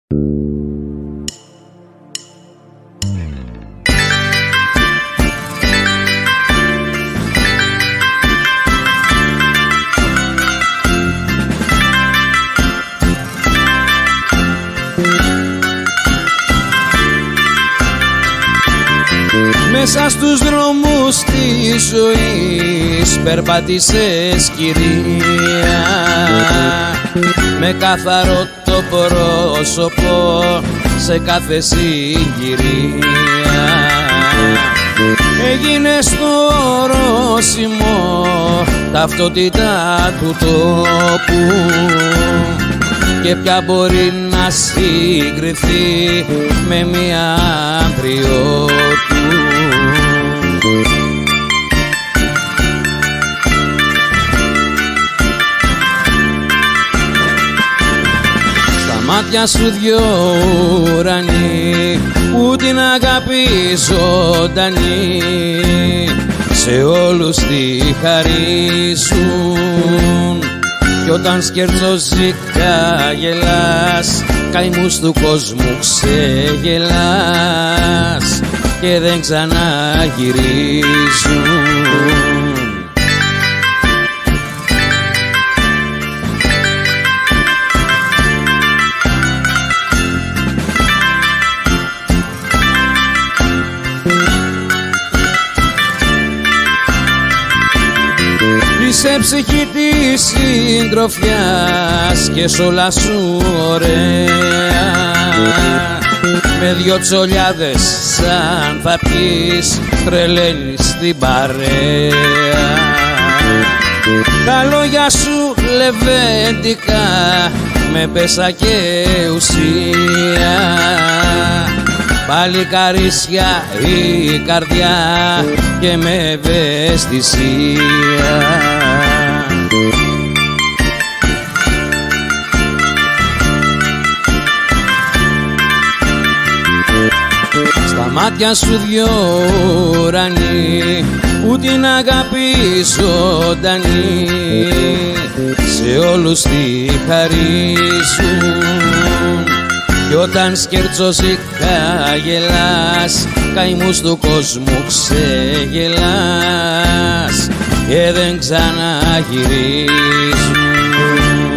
Μέσα στους δρόμους της ζωής περπάτησες, κυρία, με καθαρό το πρόσωπο σε κάθε συγκυρία. Έγινες το ορόσημο, ταυτότητα του τόπου, και ποια μπορεί να συγκριθεί με μια άντριο του. Στα μάτια σου δυο ουρανοί που την αγάπη ζωντανή σε όλους τη χαρίζουν. Κι όταν σκερτζοζικά γελάς, καημούς του κόσμου ξεγελάς και δεν ξαναγυρίζουν. Είσαι ψυχή της συντροφιάς και σ' όλα σου ωραία, με δυο τσολιάδες σαν θα πεις τρελαίνεις την παρέα. Τα λόγια σου λεβέντικα με πέσα και ουσία, παλικαρίσια η καρδιά και με ευαισθησία. Στα μάτια σου δυο ουρανοί που την αγάπη ζωντανή σε όλους τη χαρίζουν. Κι όταν σκερτζοζικά γελάς, καημούς του κόσμου ξεγελάς και δεν ξαναγυρίζουν.